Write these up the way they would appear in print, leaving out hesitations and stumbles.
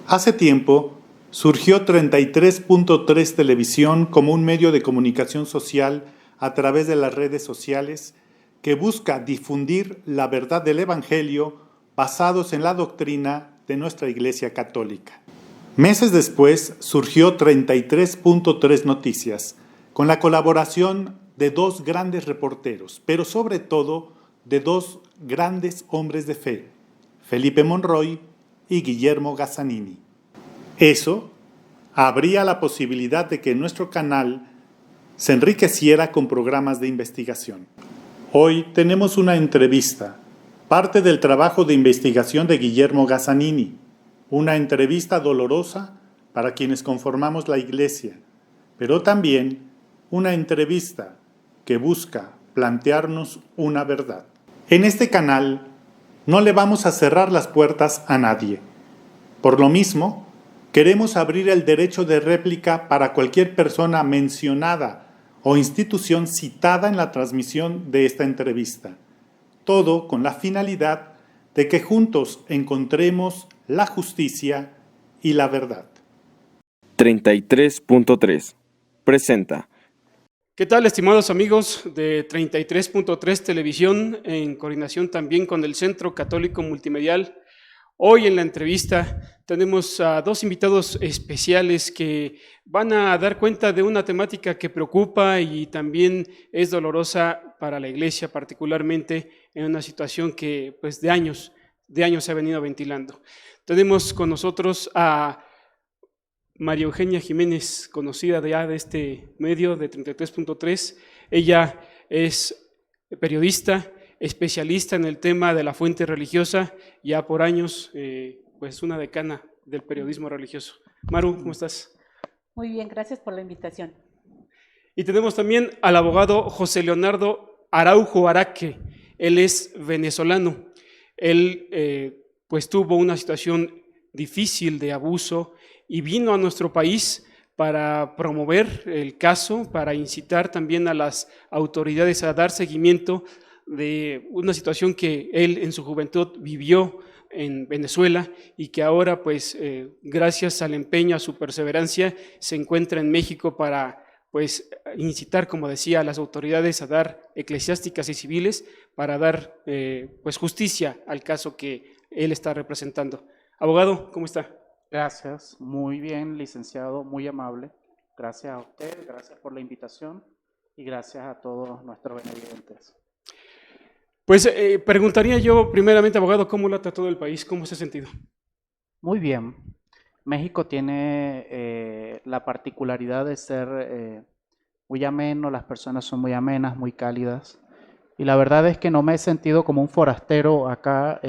Hace tiempo surgió 33.3 Televisión como un medio de comunicación social a través de las redes sociales que busca difundir la verdad del Evangelio basados en la doctrina de nuestra Iglesia Católica. Meses después surgió 33.3 Noticias con la colaboración de dos grandes reporteros, pero sobre todo de dos grandes hombres de fe, Felipe Monroy y Guillermo Gazzanini. Eso abría la posibilidad de que nuestro canal se enriqueciera con programas de investigación. Hoy tenemos una entrevista, parte del trabajo de investigación de Guillermo Gazzanini, una entrevista dolorosa para quienes conformamos la Iglesia, pero también una entrevista que busca plantearnos una verdad. En este canal no le vamos a cerrar las puertas a nadie. Por lo mismo, queremos abrir el derecho de réplica para cualquier persona mencionada o institución citada en la transmisión de esta entrevista. Todo con la finalidad de que juntos encontremos la justicia y la verdad. 33.3 presenta. ¿Qué tal, estimados amigos de 33.3 Televisión, en coordinación también con el Centro Católico Multimedial? Hoy en la entrevista tenemos a dos invitados especiales que van a dar cuenta de una temática que preocupa y también es dolorosa para la Iglesia, particularmente en una situación que pues de años se ha venido ventilando. Tenemos con nosotros a María Eugenia Jiménez, conocida ya de este medio de 33.3. Ella es periodista, especialista en el tema de la fuente religiosa, ya por años, pues una decana del periodismo religioso. Maru, ¿cómo estás? Muy bien, gracias por la invitación. Y tenemos también al abogado José Leonardo Araujo Araque. Él es venezolano. Él pues tuvo una situación difícil de abuso y vino a nuestro país para promover el caso, para incitar también a las autoridades a dar seguimiento de una situación que él en su juventud vivió en Venezuela y que ahora, pues, gracias al empeño, a su perseverancia, se encuentra en México para, pues, incitar, como decía, a las autoridades a dar eclesiásticas y civiles para dar, pues, justicia al caso que él está representando. Abogado, ¿cómo está? Gracias, muy bien, licenciado, muy amable. Gracias a usted, gracias por la invitación y gracias a todos nuestros benevolentes. Pues preguntaría yo primeramente, abogado, ¿cómo lo ha tratado el país? ¿Cómo se ha sentido? Muy bien. México tiene la particularidad de ser muy ameno, las personas son muy amenas, muy cálidas. Y la verdad es que no me he sentido como un forastero acá,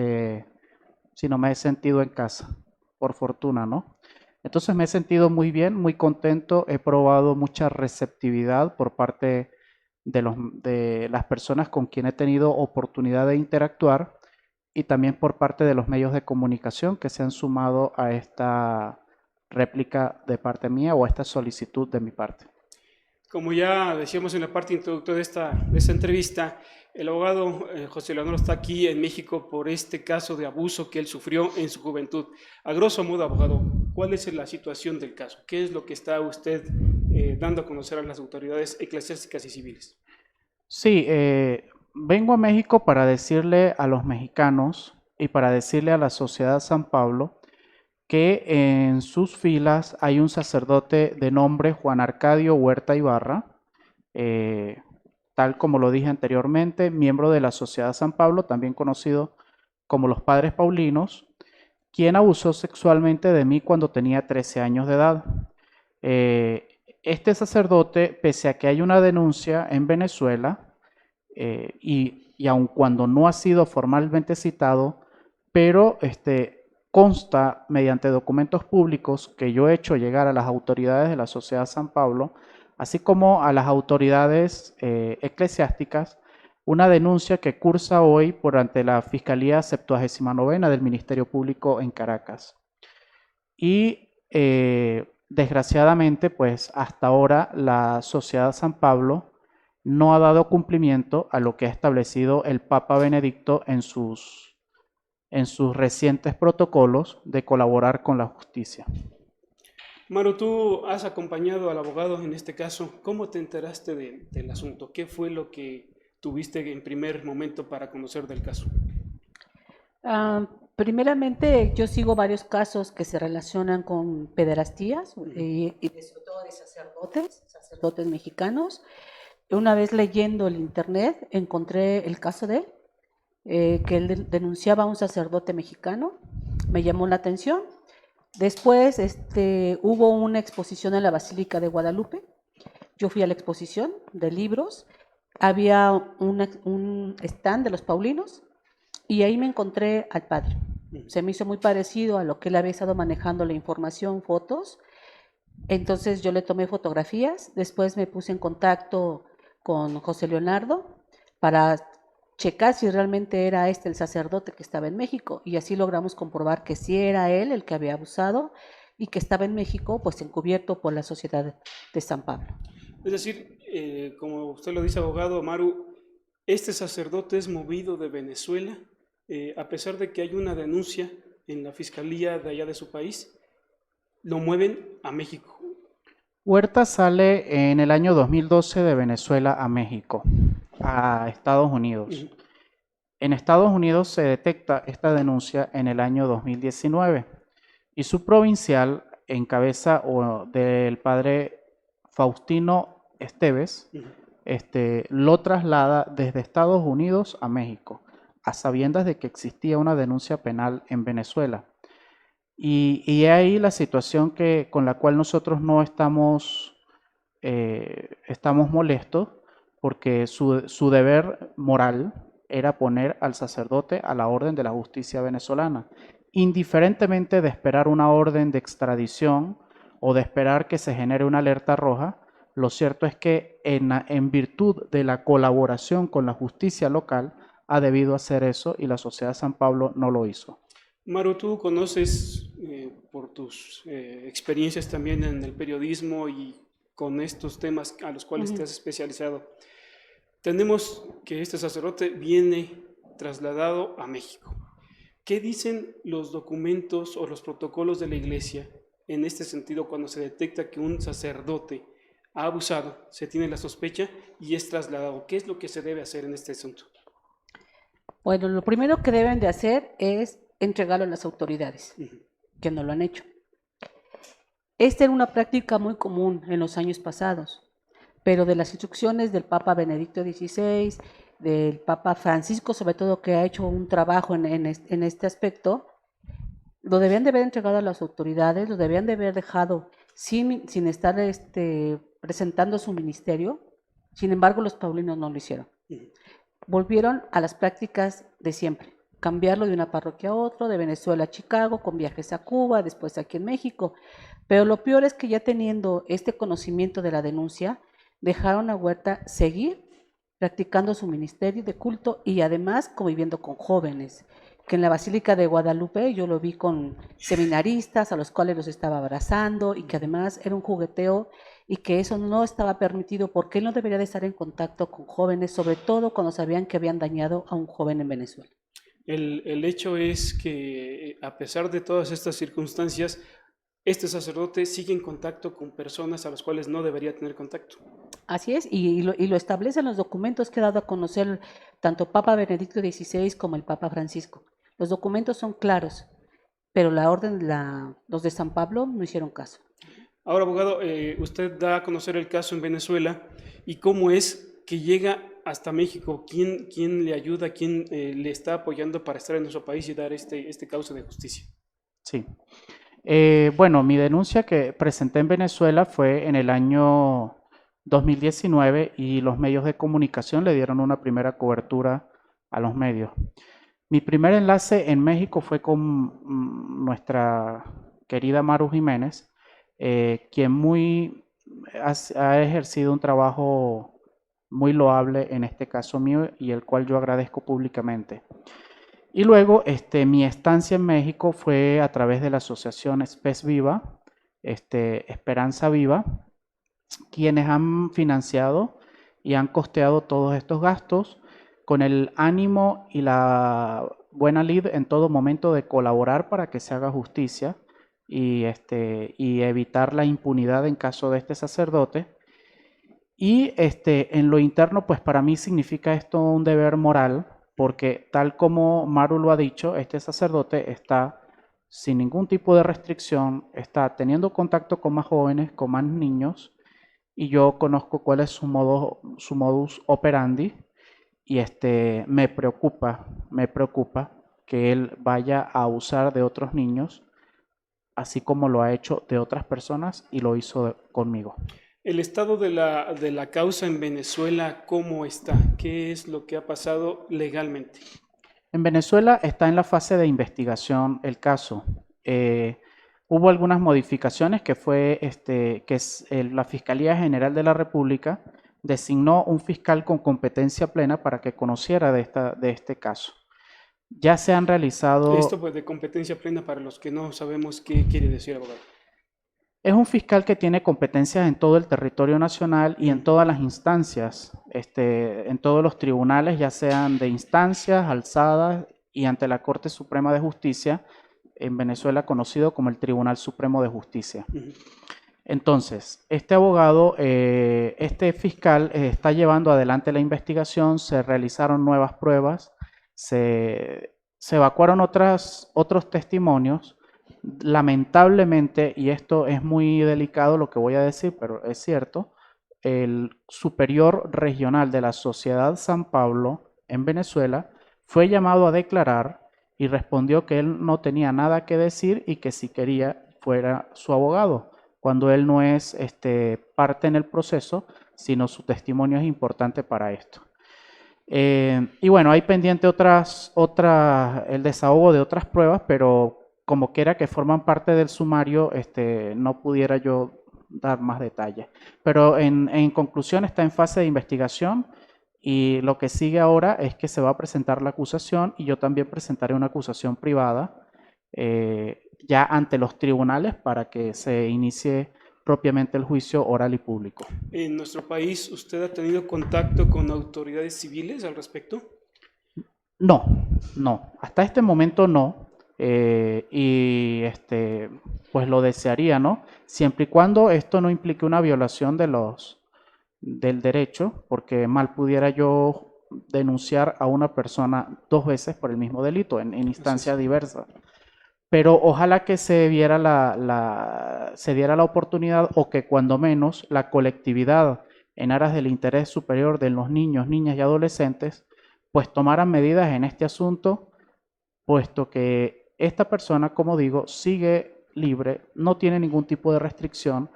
sino me he sentido en casa, por fortuna, ¿no? Entonces me he sentido muy bien, muy contento, he probado mucha receptividad por parte de las personas con quien he tenido oportunidad de interactuar y también por parte de los medios de comunicación que se han sumado a esta réplica de parte mía o a esta solicitud de mi parte. Como ya decíamos en la parte introductoria de esta entrevista, el abogado José Leonardo está aquí en México por este caso de abuso que él sufrió en su juventud. A grosso modo, abogado, ¿cuál es la situación del caso? ¿Qué es lo que está usted dando a conocer a las autoridades eclesiásticas y civiles? Sí, vengo a México para decirle a los mexicanos y para decirle a la sociedad San Pablo que en sus filas hay un sacerdote de nombre Juan Arcadio Huerta Ibarra, tal como lo dije anteriormente, miembro de la Sociedad San Pablo, también conocido como los Padres Paulinos, quien abusó sexualmente de mí cuando tenía 13 años de edad. Este sacerdote, pese a que hay una denuncia en Venezuela, y aun cuando no ha sido formalmente citado, pero consta mediante documentos públicos que yo he hecho llegar a las autoridades de la Sociedad San Pablo, así como a las autoridades eclesiásticas, una denuncia que cursa hoy por ante la Fiscalía 79ª del Ministerio Público en Caracas. Y desgraciadamente, pues hasta ahora la Sociedad San Pablo no ha dado cumplimiento a lo que ha establecido el Papa Benedicto en sus en sus recientes protocolos de colaborar con la justicia. Maru, tú has acompañado al abogado en este caso. ¿Cómo te enteraste del asunto? ¿Qué fue lo que tuviste en primer momento para conocer del caso? Primeramente, yo sigo varios casos que se relacionan con pederastías y sobre todo de sacerdotes mexicanos. Una vez leyendo el internet encontré el caso de él, que él denunciaba a un sacerdote mexicano. Me llamó la atención. Después hubo una exposición en la Basílica de Guadalupe. Yo fui a la exposición de libros. Había un stand de los Paulinos y ahí me encontré al padre. Se me hizo muy parecido a lo que él había estado manejando la información, fotos. Entonces yo le tomé fotografías. Después me puse en contacto con José Leonardo para checar si realmente era el sacerdote que estaba en México, y así logramos comprobar que sí era él el que había abusado y que estaba en México, pues encubierto por la Sociedad de San Pablo. Es decir, como usted lo dice, abogado Maru, este sacerdote es movido de Venezuela, a pesar de que hay una denuncia en la fiscalía de allá de su país, lo mueven a México. Huerta sale en el año 2012 de Venezuela a México, a Estados Unidos. En Estados Unidos se detecta esta denuncia en el año 2019 y su provincial, en cabeza del padre Faustino Esteves, lo traslada desde Estados Unidos a México, a sabiendas de que existía una denuncia penal en Venezuela. Y ahí la situación con la cual nosotros no estamos molestos, porque su deber moral era poner al sacerdote a la orden de la justicia venezolana, indiferentemente de esperar una orden de extradición o de esperar que se genere una alerta roja. Lo cierto es que en virtud de la colaboración con la justicia local ha debido hacer eso y la Sociedad San Pablo no lo hizo. Maru, tú conoces por tus experiencias también en el periodismo y con estos temas a los cuales te has especializado. Tenemos que este sacerdote viene trasladado a México. ¿Qué dicen los documentos o los protocolos de la Iglesia en este sentido cuando se detecta que un sacerdote ha abusado, se tiene la sospecha y es trasladado? ¿Qué es lo que se debe hacer en este asunto? Bueno, lo primero que deben de hacer es entregarlo a las autoridades, que no lo han hecho. Esta era una práctica muy común en los años pasados, pero de las instrucciones del Papa Benedicto XVI, del Papa Francisco, sobre todo, que ha hecho un trabajo en este aspecto, lo debían de haber entregado a las autoridades, lo debían de haber dejado sin estar presentando su ministerio. Sin embargo, los paulinos no lo hicieron. Volvieron a las prácticas de siempre, cambiarlo de una parroquia a otra, de Venezuela a Chicago, con viajes a Cuba, después aquí en México. Pero lo peor es que ya teniendo este conocimiento de la denuncia, dejaron a Huerta seguir practicando su ministerio de culto y además conviviendo con jóvenes, que en la Basílica de Guadalupe yo lo vi con seminaristas a los cuales los estaba abrazando y que además era un jugueteo y que eso no estaba permitido porque él no debería de estar en contacto con jóvenes, sobre todo cuando sabían que habían dañado a un joven en Venezuela. El hecho es que a pesar de todas estas circunstancias, este sacerdote sigue en contacto con personas a las cuales no debería tener contacto. Así es, y lo establecen los documentos que ha dado a conocer tanto Papa Benedicto XVI como el Papa Francisco. Los documentos son claros, pero la orden, los de San Pablo no hicieron caso. Ahora, abogado, usted da a conocer el caso en Venezuela y cómo es que llega hasta México. ¿Quién le ayuda, quién le está apoyando para estar en nuestro país y dar este causa de justicia? Sí. Bueno, mi denuncia que presenté en Venezuela fue en el año 2019 y los medios de comunicación le dieron una primera cobertura a los medios. Mi primer enlace en México fue con nuestra querida Maru Jiménez, quien ha ejercido un trabajo muy loable en este caso mío y el cual yo agradezco públicamente. Y luego mi estancia en México fue a través de la asociación Espes Viva, Esperanza Viva, quienes han financiado y han costeado todos estos gastos con el ánimo y la buena lid en todo momento de colaborar para que se haga justicia y evitar la impunidad en caso de este sacerdote. Y en lo interno, pues para mí significa esto un deber moral, porque tal como Maru lo ha dicho, este sacerdote está sin ningún tipo de restricción, está teniendo contacto con más jóvenes, con más niños, y yo conozco cuál es su modus operandi, y me preocupa que él vaya a abusar de otros niños, así como lo ha hecho de otras personas y lo hizo conmigo. El estado de la causa en Venezuela, ¿cómo está? ¿Qué es lo que ha pasado legalmente? En Venezuela está en la fase de investigación el caso. Hubo algunas modificaciones que fue la Fiscalía General de la República designó un fiscal con competencia plena para que conociera de este caso. Ya se han realizado... Esto pues de competencia plena para los que no sabemos qué quiere decir, abogado. Es un fiscal que tiene competencias en todo el territorio nacional y en todas las instancias, en todos los tribunales, ya sean de instancias, alzadas y ante la Corte Suprema de Justicia, en Venezuela conocido como el Tribunal Supremo de Justicia. Entonces, este abogado, este fiscal está llevando adelante la investigación, se realizaron nuevas pruebas, se evacuaron otros testimonios. Lamentablemente, y esto es muy delicado lo que voy a decir, pero es cierto, el superior regional de la Sociedad San Pablo en Venezuela fue llamado a declarar y respondió que él no tenía nada que decir y que si quería fuera su abogado, cuando él no es parte en el proceso, sino su testimonio es importante para esto. Y bueno, hay pendiente el desahogo de otras pruebas, pero como quiera que forman parte del sumario, no pudiera yo dar más detalles. Pero en conclusión está en fase de investigación y lo que sigue ahora es que se va a presentar la acusación y yo también presentaré una acusación privada ya ante los tribunales para que se inicie propiamente el juicio oral y público. ¿En nuestro país usted ha tenido contacto con autoridades civiles al respecto? No. Hasta este momento no. Pues lo desearía, ¿no? Siempre y cuando esto no implique una violación del derecho, porque mal pudiera yo denunciar a una persona 2 veces por el mismo delito en instancias diversas. Pero ojalá que se diera la oportunidad o que cuando menos la colectividad en aras del interés superior de los niños, niñas y adolescentes, pues tomaran medidas en este asunto, puesto que esta persona, como digo, sigue libre, no tiene ningún tipo de restricción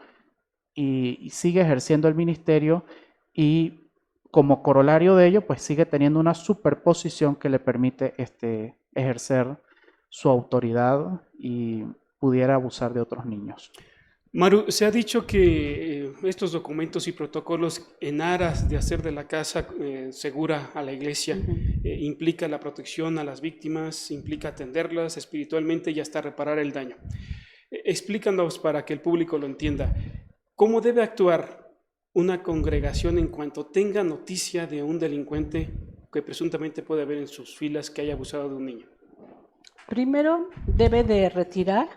y sigue ejerciendo el ministerio y como corolario de ello, pues sigue teniendo una superposición que le permite ejercer su autoridad y pudiera abusar de otros niños. Maru, se ha dicho que estos documentos y protocolos en aras de hacer de la casa segura a la iglesia implica la protección a las víctimas, implica atenderlas espiritualmente y hasta reparar el daño. Explícanos para que el público lo entienda. ¿Cómo debe actuar una congregación en cuanto tenga noticia de un delincuente que presuntamente puede haber en sus filas que haya abusado de un niño? Primero, debe de retirar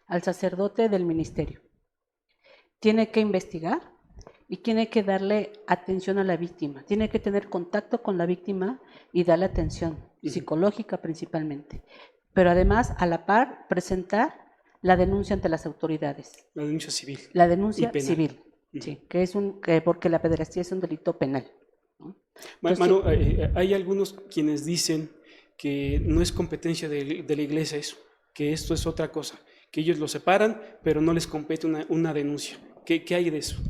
al sacerdote del ministerio. Tiene que investigar y tiene que darle atención a la víctima. Tiene que tener contacto con la víctima y darle atención psicológica principalmente. Pero además, a la par, presentar la denuncia ante las autoridades. La denuncia civil. La denuncia civil, sí, porque la pederastía es un delito penal, ¿no? Entonces, Manu, hay algunos quienes dicen que no es competencia de la iglesia eso, que esto es otra cosa, que ellos lo separan, pero no les compete una denuncia. ¿Qué hay de eso?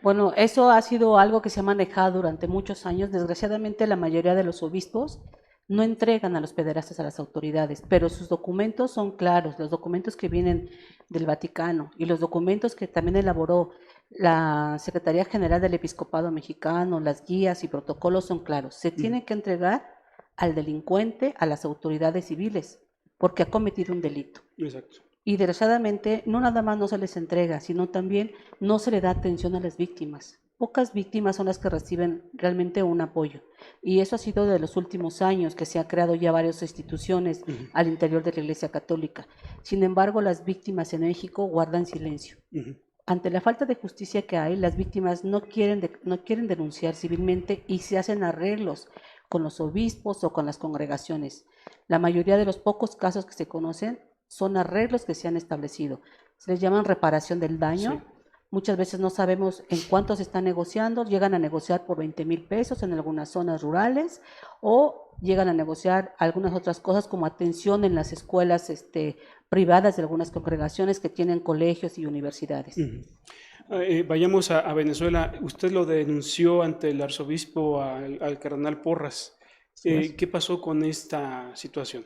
Bueno, eso ha sido algo que se ha manejado durante muchos años. Desgraciadamente, la mayoría de los obispos no entregan a los pederastas a las autoridades, pero sus documentos son claros, los documentos que vienen del Vaticano y los documentos que también elaboró la Secretaría General del Episcopado Mexicano, las guías y protocolos son claros. Se tiene que entregar al delincuente a las autoridades civiles porque ha cometido un delito. Exacto. Y desgraciadamente no nada más no se les entrega, sino también no se le da atención a las víctimas. pocas víctimas son las que reciben realmente un apoyo. Y eso ha sido de los últimos años, que se han creado ya varias instituciones al interior de la Iglesia Católica. Sin embargo, las víctimas en México guardan silencio. Ante la falta de justicia que hay, las víctimas no quieren denunciar civilmente y se hacen arreglos con los obispos o con las congregaciones. La mayoría de los pocos casos que se conocen son arreglos que se han establecido. Se les llaman reparación del daño. Sí. Muchas veces no sabemos en cuánto se está negociando, llegan a negociar por 20,000 pesos en algunas zonas rurales o llegan a negociar algunas otras cosas como atención en las escuelas privadas de algunas congregaciones que tienen colegios y universidades. Vayamos a Venezuela. Usted lo denunció ante el arzobispo, al cardenal Porras. ¿Qué pasó con esta situación?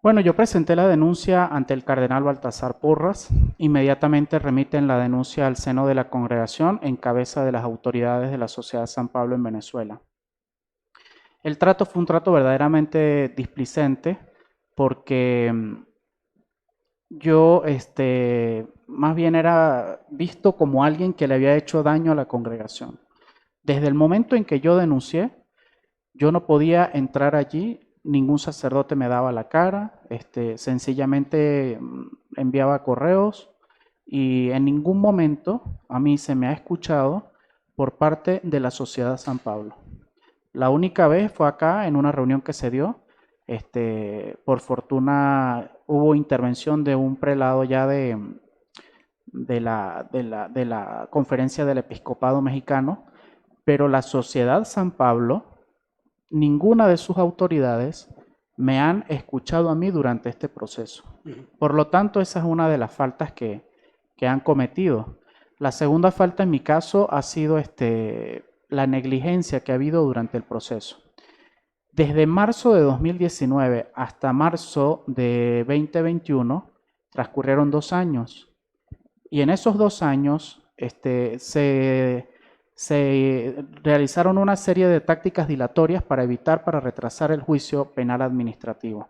Bueno, yo presenté la denuncia ante el cardenal Baltasar Porras. Inmediatamente remiten la denuncia al seno de la congregación en cabeza de las autoridades de la Sociedad San Pablo en Venezuela. El trato fue un trato verdaderamente displicente porque yo más bien era visto como alguien que le había hecho daño a la congregación. Desde el momento en que yo denuncié, yo no podía entrar allí. Ningún sacerdote me daba la cara, sencillamente enviaba correos y en ningún momento a mí se me ha escuchado por parte de la Sociedad San Pablo. La única vez fue acá en una reunión que se dio, por fortuna hubo intervención de un prelado ya de la Conferencia del Episcopado Mexicano, pero la Sociedad San Pablo, ninguna de sus autoridades me han escuchado a mí durante este proceso. Por lo tanto, esa es una de las faltas que han cometido. La segunda falta en mi caso ha sido la negligencia que ha habido durante el proceso. Desde marzo de 2019 hasta marzo de 2021 transcurrieron 2 años. Y en esos 2 años se realizaron una serie de tácticas dilatorias para retrasar el juicio penal administrativo.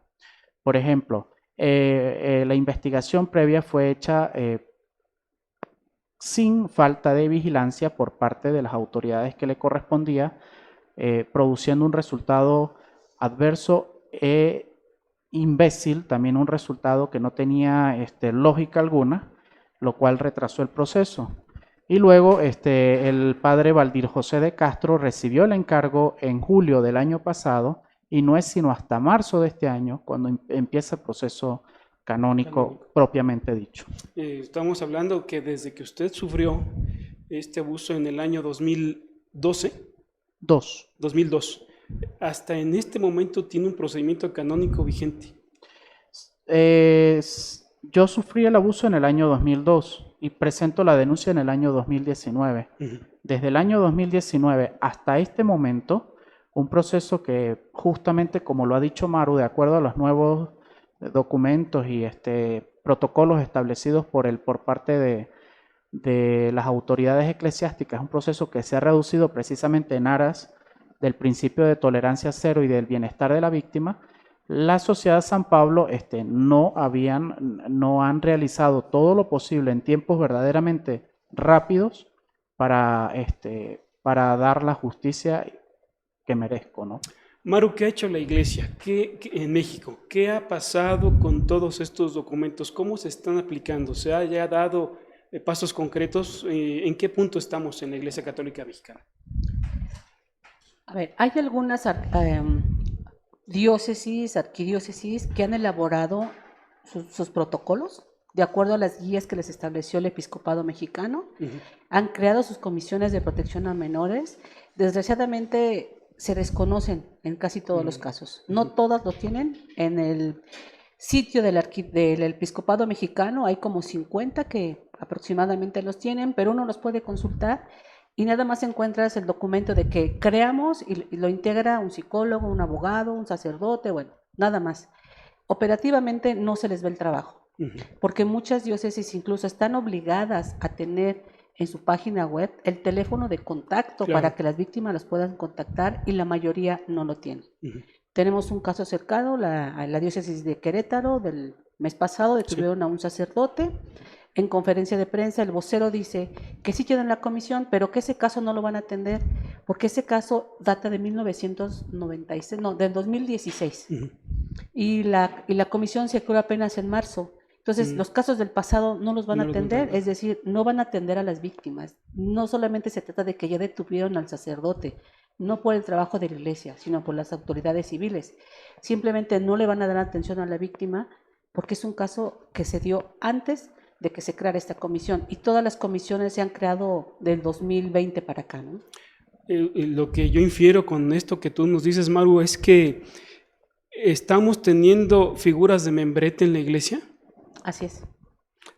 Por ejemplo, la investigación previa fue hecha sin falta de vigilancia por parte de las autoridades que le correspondía, produciendo un resultado adverso e imbécil, también un resultado que no tenía lógica alguna, lo cual retrasó el proceso. Y luego el padre Valdir José de Castro recibió el encargo en julio del año pasado y no es sino hasta marzo de este año cuando empieza el proceso canónico propiamente dicho. Estamos hablando que desde que usted sufrió este abuso en el año 2002, hasta en este momento tiene un procedimiento canónico vigente. Yo sufrí el abuso en el año 2002 y presento la denuncia en el año 2019. Desde el año 2019 hasta este momento, un proceso que justamente, como lo ha dicho Maru, de acuerdo a los nuevos documentos y protocolos establecidos por parte de las autoridades eclesiásticas, es un proceso que se ha reducido precisamente en aras del principio de tolerancia cero y del bienestar de la víctima. La Sociedad San Pablo no han realizado todo lo posible en tiempos verdaderamente rápidos para dar la justicia que merezco, ¿no? Maru, ¿qué ha hecho la Iglesia en México? ¿Qué ha pasado con todos estos documentos? ¿Cómo se están aplicando? ¿Se ha ya dado pasos concretos? ¿En qué punto estamos en la Iglesia Católica Mexicana? A ver, hay algunas diócesis, arquidiócesis que han elaborado sus protocolos de acuerdo a las guías que les estableció el Episcopado Mexicano. Han creado sus comisiones de protección a menores. Desgraciadamente se desconocen en casi todos los casos. No todas lo tienen. En el sitio del Episcopado Mexicano hay como 50 que aproximadamente los tienen, pero uno los puede consultar y nada más encuentras el documento de que creamos y lo integra un psicólogo, un abogado, un sacerdote, bueno, nada más. Operativamente no se les ve el trabajo, porque muchas diócesis incluso están obligadas a tener en su página web el teléfono de contacto para que las víctimas los puedan contactar y la mayoría no lo tienen. Tenemos un caso cercano, la diócesis de Querétaro del mes pasado detuvieron a un sacerdote en conferencia de prensa el vocero dice que sí tienen la comisión, pero que ese caso no lo van a atender, porque ese caso data de 1996, no, del 2016. Y la comisión se creó apenas en marzo. Entonces, los casos del pasado no los van a atender, es decir, no van a atender a las víctimas. No solamente se trata de que ya detuvieron al sacerdote, no por el trabajo de la iglesia, sino por las autoridades civiles. Simplemente no le van a dar atención a la víctima porque es un caso que se dio antes de que se creara esta comisión. Y todas las comisiones se han creado del 2020 para acá, ¿no? Lo que yo infiero con esto que tú nos dices, Maru, es que estamos teniendo figuras de membrete en la iglesia. Así es.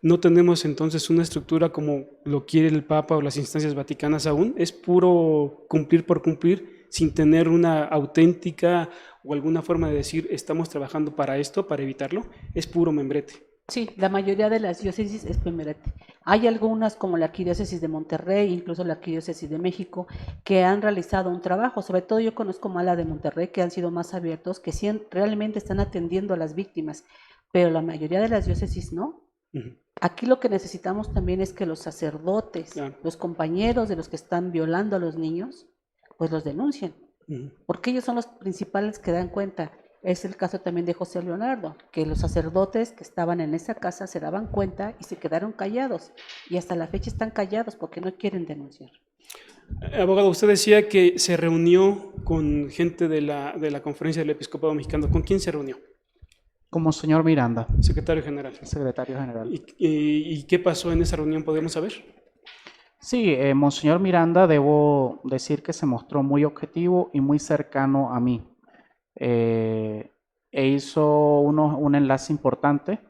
No tenemos entonces una estructura como lo quiere el Papa o las instancias vaticanas aún. Es puro cumplir por cumplir, sin tener una auténtica o alguna forma de decir estamos trabajando para esto, para evitarlo. Es puro membrete. Sí, la mayoría de las diócesis es membrete. Hay algunas como la Arquidiócesis de Monterrey, incluso la Arquidiócesis de México, que han realizado un trabajo. Sobre todo yo conozco más la de Monterrey, que han sido más abiertos, que sí realmente están atendiendo a las víctimas, pero la mayoría de las diócesis no. Aquí lo que necesitamos también es que los sacerdotes, los compañeros de los que están violando a los niños, pues los denuncien, porque ellos son los principales que dan cuenta. Es el caso también de José Leonardo, que los sacerdotes que estaban en esa casa se daban cuenta y se quedaron callados, y hasta la fecha están callados porque no quieren denunciar. Abogado, usted decía que se reunió con gente de la Conferencia del Episcopado Mexicano. ¿Con quién se reunió? Con Monseñor Miranda, Secretario General. secretario general. ¿Y qué pasó en esa reunión? ¿Podemos saber? Sí, Monseñor Miranda, debo decir que se mostró muy objetivo y muy cercano a mí. E hizo un enlace importante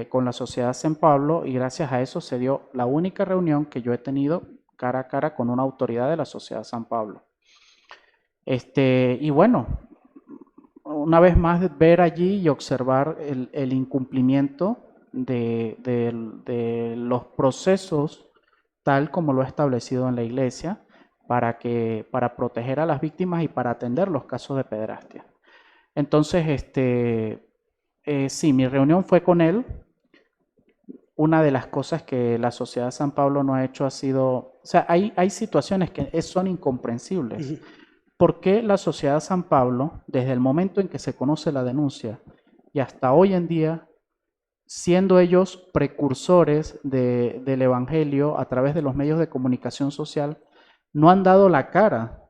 con la Sociedad San Pablo, y gracias a eso se dio la única reunión que yo he tenido cara a cara con una autoridad de la Sociedad San Pablo. Y bueno, una vez más ver allí y observar el incumplimiento de los procesos tal como lo ha establecido en la Iglesia para proteger a las víctimas y para atender los casos de pederastia. Entonces, sí, mi reunión fue con él. Una de las cosas que la Sociedad San Pablo no ha hecho ha sido, o sea, hay situaciones que son incomprensibles. ¿Por qué la Sociedad San Pablo, desde el momento en que se conoce la denuncia y hasta hoy en día, siendo ellos precursores del Evangelio a través de los medios de comunicación social, no han dado la cara?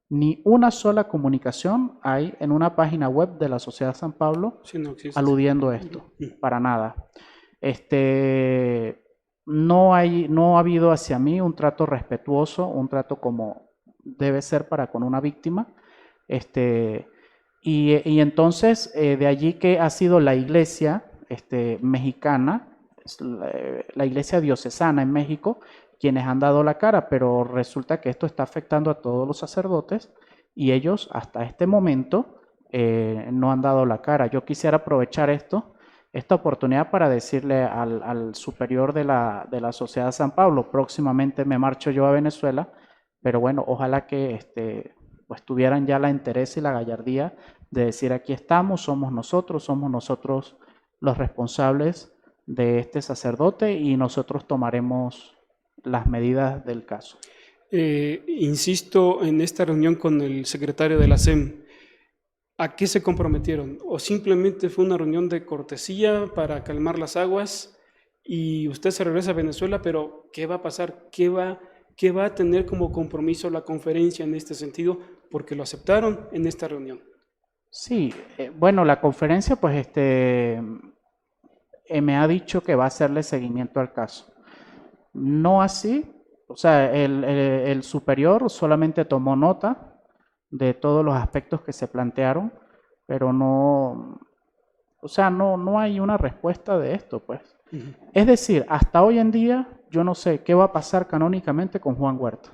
Ni una sola comunicación hay en una página web de la Sociedad San Pablo aludiendo a esto, para nada. No ha habido hacia mí un trato respetuoso, un trato como debe ser para con una víctima. Y entonces, de allí que ha sido la iglesia mexicana, la iglesia diocesana en México, quienes han dado la cara, pero resulta que esto está afectando a todos los sacerdotes y ellos hasta este momento no han dado la cara. Yo quisiera aprovechar esta oportunidad para decirle al superior de la Sociedad San Pablo, próximamente me marcho yo a Venezuela, pero bueno, ojalá que pues tuvieran ya la entereza y la gallardía de decir aquí estamos, somos nosotros los responsables de este sacerdote y nosotros tomaremos las medidas del caso. Insisto en esta reunión con el secretario de la SEM, ¿a qué se comprometieron? ¿O simplemente fue una reunión de cortesía para calmar las aguas y usted se regresa a Venezuela, pero ¿qué va a pasar? ¿Qué va a tener como compromiso la conferencia en este sentido? Porque lo aceptaron en esta reunión. Sí, bueno, la conferencia pues me ha dicho que va a hacerle seguimiento al caso. No así, o sea, el superior solamente tomó nota de todos los aspectos que se plantearon, pero no, o sea, no hay una respuesta de esto, pues. Es decir, hasta hoy en día yo no sé qué va a pasar canónicamente con Juan Huerta.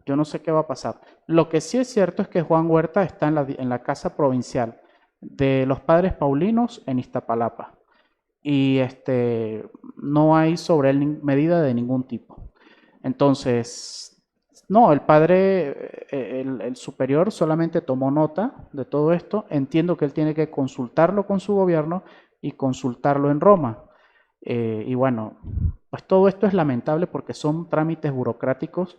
Yo no sé qué va a pasar. Lo que sí es cierto es que Juan Huerta está en la casa provincial de los Padres Paulinos en Iztapalapa. Y no hay sobre él medida de ningún tipo. Entonces, no, el padre, el superior solamente tomó nota de todo esto. Entiendo que él tiene que consultarlo con su gobierno y consultarlo en Roma. Y bueno, pues todo esto es lamentable porque son trámites burocráticos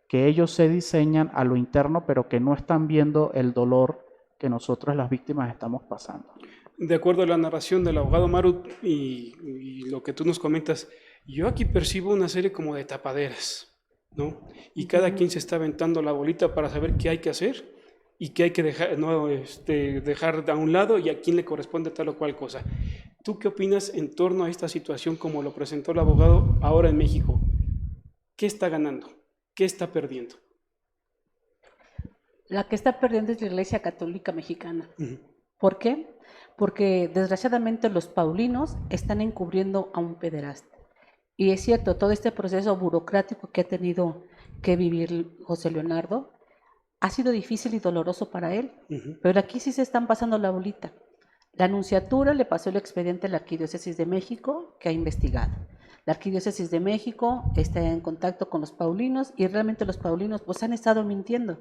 que ellos se diseñan a lo interno, pero que no están viendo el dolor que nosotros las víctimas estamos pasando. De acuerdo a la narración del abogado Maru y lo que tú nos comentas, yo aquí percibo una serie como de tapaderas, ¿no? Y cada quien se está aventando la bolita para saber qué hay que hacer y qué hay que dejar, no, dejar a un lado y a quién le corresponde tal o cual cosa. ¿Tú qué opinas en torno a esta situación como lo presentó el abogado ahora en México? ¿Qué está ganando? ¿Qué está perdiendo? La que está perdiendo es la Iglesia Católica Mexicana. Uh-huh. ¿Por qué? Porque desgraciadamente los paulinos están encubriendo a un pederasta. Y es cierto, todo este proceso burocrático que ha tenido que vivir José Leonardo ha sido difícil y doloroso para él, pero aquí sí se están pasando la bolita. La Nunciatura le pasó el expediente a la Arquidiócesis de México, que ha investigado. La Arquidiócesis de México está en contacto con los paulinos y realmente los paulinos pues han estado mintiendo,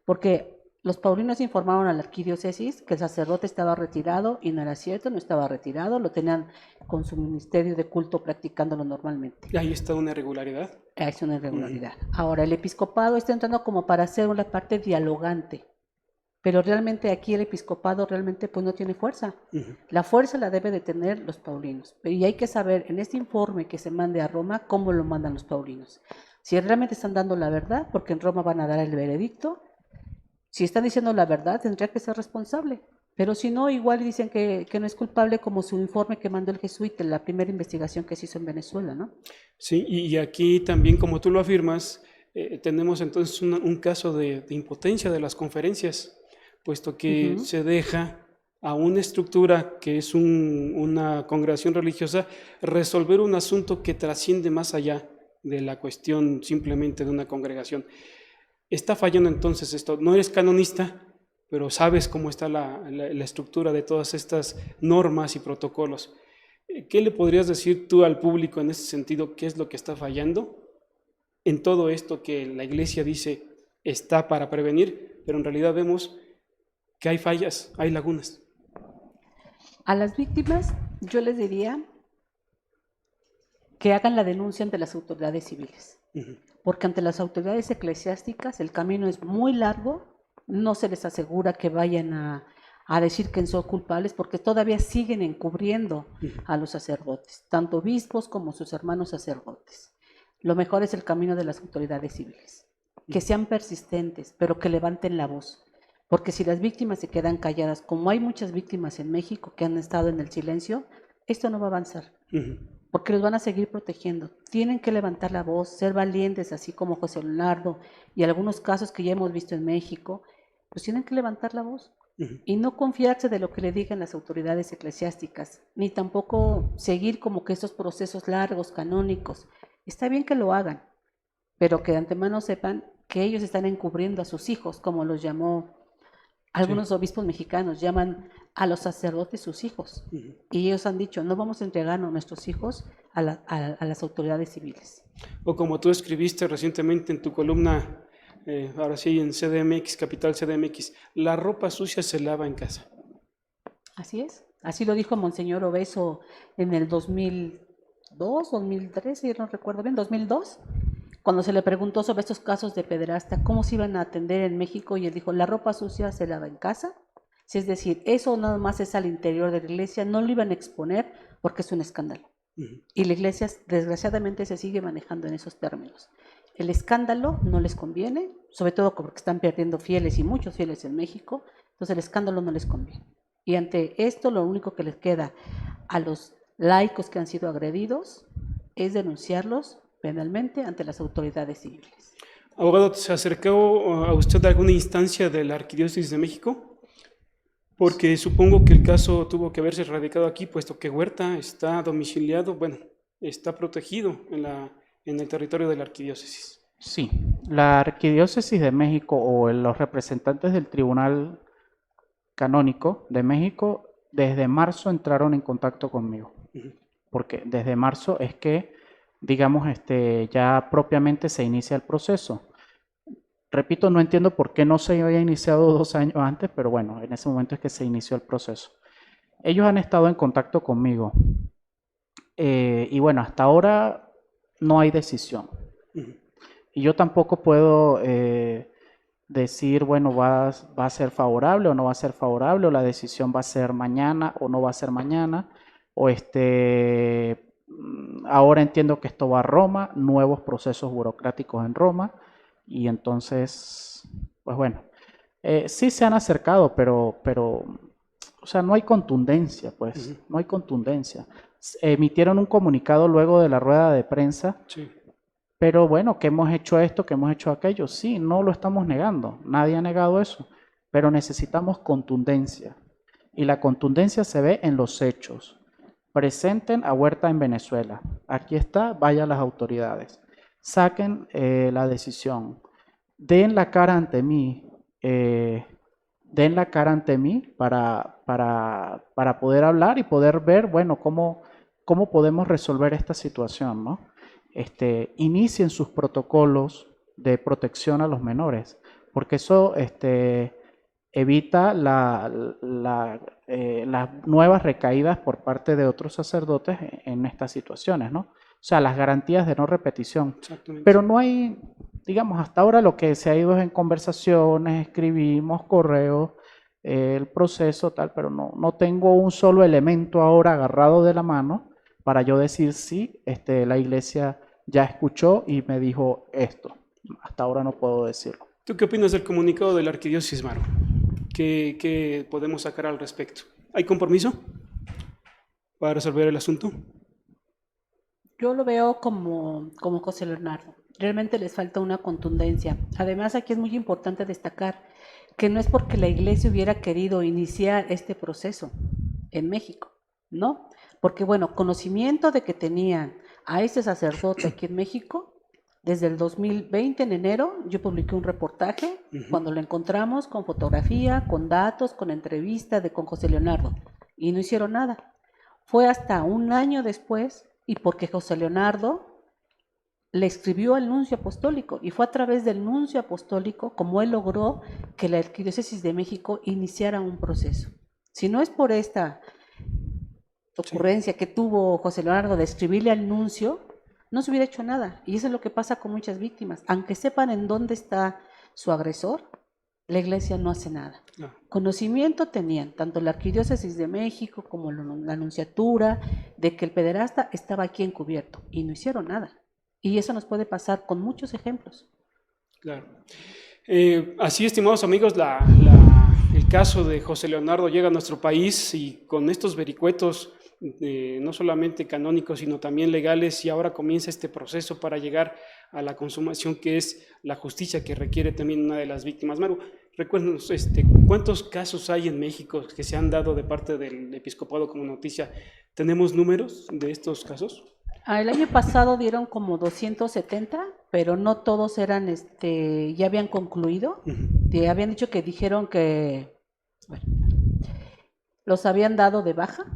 porque los paulinos informaron a la arquidiócesis que el sacerdote estaba retirado y no era cierto, no estaba retirado, lo tenían con su ministerio de culto practicándolo normalmente. Ahí está una irregularidad. Es una irregularidad. Ahora, el episcopado está entrando como para hacer una parte dialogante, pero realmente aquí el episcopado realmente pues no tiene fuerza. La fuerza la debe de tener los paulinos. Y hay que saber en este informe que se mande a Roma cómo lo mandan los paulinos. Si realmente están dando la verdad, porque en Roma van a dar el veredicto. Si están diciendo la verdad, tendría que ser responsable. Pero si no, igual dicen que no es culpable, como su informe que mandó el jesuita, la primera investigación que se hizo en Venezuela, ¿no? Sí, y aquí también, como tú lo afirmas, tenemos entonces un caso de impotencia de las conferencias, puesto que se deja a una estructura que es una congregación religiosa resolver un asunto que trasciende más allá de la cuestión simplemente de una congregación. Está fallando entonces esto. No eres canonista, pero sabes cómo está la estructura de todas estas normas y protocolos. ¿Qué le podrías decir tú al público en ese sentido? ¿Qué es lo que está fallando en todo esto que la Iglesia dice está para prevenir, pero en realidad vemos que hay fallas, hay lagunas? A las víctimas yo les diría que hagan la denuncia ante las autoridades civiles. Porque ante las autoridades eclesiásticas el camino es muy largo, no se les asegura que vayan a decir que son culpables porque todavía siguen encubriendo a los sacerdotes, tanto obispos como sus hermanos sacerdotes. Lo mejor es el camino de las autoridades civiles, que sean persistentes, pero que levanten la voz, porque si las víctimas se quedan calladas, como hay muchas víctimas en México que han estado en el silencio, esto no va a avanzar. Porque los van a seguir protegiendo. Tienen que levantar la voz, ser valientes, así como José Leonardo y algunos casos que ya hemos visto en México, pues tienen que levantar la voz y no confiarse de lo que le digan las autoridades eclesiásticas, ni tampoco seguir como que estos procesos largos, canónicos. Está bien que lo hagan, pero que de antemano sepan que ellos están encubriendo a sus hijos, como los llamó algunos obispos mexicanos, llaman a los sacerdotes sus hijos. Y ellos han dicho, no vamos a entregar a nuestros hijos a las autoridades civiles. O como tú escribiste recientemente en tu columna, ahora sí en CDMX, Capital CDMX, la ropa sucia se lava en casa. Así es. Así lo dijo Monseñor Obeso en el 2002, 2003, si no recuerdo bien, 2002. Cuando se le preguntó sobre estos casos de pederasta, cómo se iban a atender en México, y él dijo, la ropa sucia se lava en casa. Es decir, eso nada más es al interior de la iglesia, no lo iban a exponer porque es un escándalo. Y la iglesia, desgraciadamente, se sigue manejando en esos términos. El escándalo no les conviene, sobre todo porque están perdiendo fieles y muchos fieles en México, entonces el escándalo no les conviene. Y ante esto, lo único que les queda a los laicos que han sido agredidos es denunciarlos penalmente ante las autoridades civiles. Abogado, ¿se acercó a usted a alguna instancia de la Arquidiócesis de México? Porque supongo que el caso tuvo que haberse radicado aquí, puesto que Huerta está domiciliado, bueno, está protegido en el territorio de la Arquidiócesis. Sí, la Arquidiócesis de México o los representantes del Tribunal Canónico de México desde marzo entraron en contacto conmigo. Porque desde marzo es que digamos, ya propiamente se inicia el proceso. Repito, no entiendo por qué no se había iniciado 2 años antes, pero bueno, en ese momento es que se inició el proceso. Ellos han estado en contacto conmigo Y bueno, hasta ahora no hay decisión. Ujú. Y yo tampoco puedo decir, bueno, va a ser favorable o no va a ser favorable, o la decisión va a ser mañana o no va a ser mañana, o ahora entiendo que esto va a Roma, nuevos procesos burocráticos en Roma, y entonces, pues bueno, sí se han acercado, pero, o sea, no hay contundencia, pues, Ujú. no hay contundencia. Emitieron un comunicado luego de la rueda de prensa, Sí. pero bueno, que hemos hecho esto, que hemos hecho aquello. Sí, no lo estamos negando. Nadie ha negado eso. Pero necesitamos contundencia. Y la contundencia se ve en los hechos. Presenten a Huerta en Venezuela. Aquí está, vayan las autoridades. Saquen la decisión. Den la cara ante mí. Den la cara ante mí para poder hablar y poder ver, bueno, cómo podemos resolver esta situación, ¿no? Inicien sus protocolos de protección a los menores, porque eso evita las nuevas recaídas por parte de otros sacerdotes en estas situaciones, ¿no? O sea, las garantías de no repetición. Exactamente. Pero no hay, digamos, hasta ahora lo que se ha ido es en conversaciones, escribimos correos, el proceso tal, pero no tengo un solo elemento ahora agarrado de la mano para yo decir sí, la iglesia ya escuchó y me dijo esto. Hasta ahora no puedo decirlo. ¿Tú qué opinas del comunicado de la Arquidiócesis, Maru? ¿Qué podemos sacar al respecto? ¿Hay compromiso para resolver el asunto? Yo lo veo como José Leonardo. Realmente les falta una contundencia. Además, aquí es muy importante destacar que no es porque la iglesia hubiera querido iniciar este proceso en México, ¿no? Porque, bueno, conocimiento de que tenían a ese sacerdote aquí en México, desde el 2020, en enero, yo publiqué un reportaje cuando lo encontramos con fotografía, con datos, con entrevista con José Leonardo, y no hicieron nada. Fue hasta un año después, y porque José Leonardo le escribió al nuncio apostólico, y fue a través del nuncio apostólico como él logró que la Arquidiócesis de México iniciara un proceso. Si no es por esta ocurrencia que tuvo José Leonardo de escribirle al nuncio, no se hubiera hecho nada. Y eso es lo que pasa con muchas víctimas. Aunque sepan en dónde está su agresor, la iglesia no hace nada. No. Conocimiento tenían tanto la Arquidiócesis de México como la Nunciatura de que el pederasta estaba aquí encubierto y no hicieron nada. Y eso nos puede pasar con muchos ejemplos. Claro. Así, estimados amigos, el caso de José Leonardo llega a nuestro país y con estos vericuetos, no solamente canónicos, sino también legales, y ahora comienza este proceso para llegar a la consumación que es la justicia que requiere también una de las víctimas. Maru, recuérdanos, ¿cuántos casos hay en México que se han dado de parte del episcopado como noticia? ¿Tenemos números de estos casos? El año pasado dieron como 270, pero no todos eran, ya habían concluido. Te habían dicho que dijeron que, bueno, los habían dado de baja,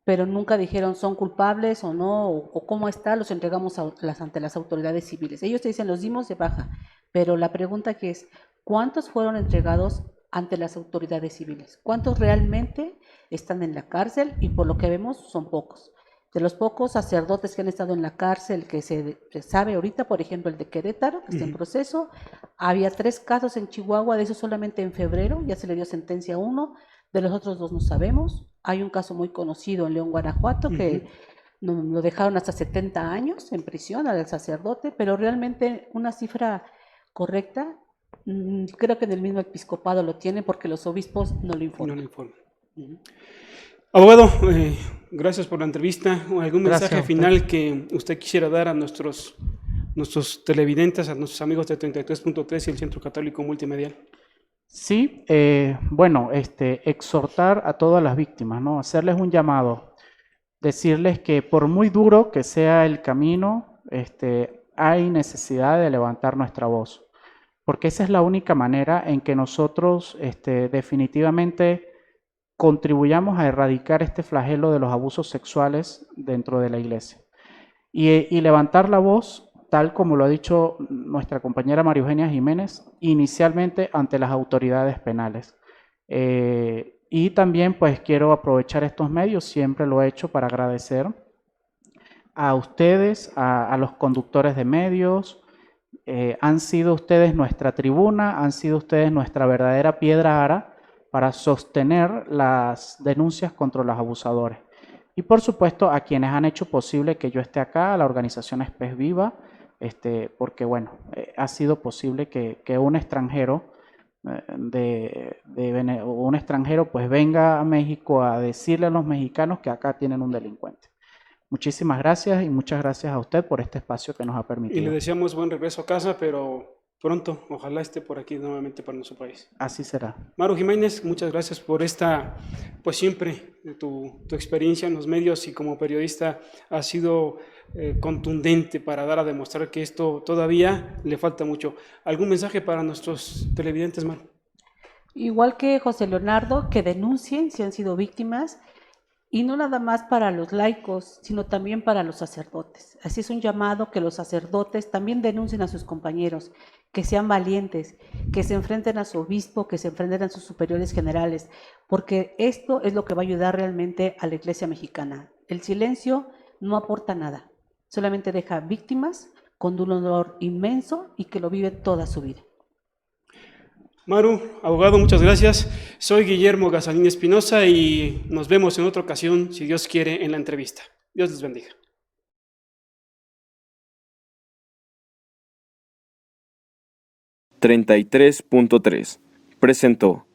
pero nunca dijeron son culpables o no, o cómo está, los entregamos ante las autoridades civiles. Ellos te dicen los dimos de baja, pero la pregunta que es, ¿cuántos fueron entregados ante las autoridades civiles? ¿Cuántos realmente están en la cárcel? Y por lo que vemos son pocos. De los pocos sacerdotes que han estado en la cárcel, que se sabe ahorita, por ejemplo, el de Querétaro, que está en proceso, había 3 casos en Chihuahua, de eso solamente en febrero, ya se le dio sentencia a 1, de los otros 2 no sabemos. Hay un caso muy conocido en León, Guanajuato, que lo dejaron hasta 70 años en prisión al sacerdote, pero realmente una cifra correcta, creo que en el mismo episcopado lo tienen porque los obispos no lo informan. No lo informan. Abogado, gracias por la entrevista. ¿Algún mensaje final que usted quisiera dar a nuestros televidentes, a nuestros amigos de 33.3 y el Centro Católico Multimedial? Sí, bueno, exhortar a todas las víctimas, ¿no? Hacerles un llamado, decirles que por muy duro que sea el camino, hay necesidad de levantar nuestra voz, porque esa es la única manera en que nosotros definitivamente contribuyamos a erradicar este flagelo de los abusos sexuales dentro de la iglesia. Y levantar la voz, tal como lo ha dicho nuestra compañera María Eugenia Jiménez, inicialmente ante las autoridades penales. Y también pues quiero aprovechar estos medios, siempre lo he hecho para agradecer a ustedes, a los conductores de medios. Han sido ustedes nuestra tribuna, han sido ustedes nuestra verdadera piedra ara para sostener las denuncias contra los abusadores. Y por supuesto a quienes han hecho posible que yo esté acá, a la organización Espes Viva, porque bueno, ha sido posible que un extranjero un extranjero pues venga a México a decirle a los mexicanos que acá tienen un delincuente. Muchísimas gracias y muchas gracias a usted por este espacio que nos ha Y le permitido. deseamos buen regreso a casa, pero pronto, ojalá esté por aquí nuevamente para nuestro país. Así será. Maru Jiménez, muchas gracias por esta, pues siempre, tu experiencia en los medios y como periodista ha sido contundente para dar a demostrar que esto todavía le falta mucho. ¿Algún mensaje para nuestros televidentes, Maru? Igual que José Leonardo, que denuncien si han sido víctimas, y no nada más para los laicos, sino también para los sacerdotes. Así es un llamado que los sacerdotes también denuncien a sus compañeros, que sean valientes, que se enfrenten a su obispo, que se enfrenten a sus superiores generales, porque esto es lo que va a ayudar realmente a la Iglesia mexicana. El silencio no aporta nada, solamente deja víctimas con un dolor inmenso y que lo viven toda su vida. Maru, abogado, muchas gracias. Soy Guillermo Gazalín Espinosa y nos vemos en otra ocasión, si Dios quiere, en la entrevista. Dios les bendiga. 33.3 presentó.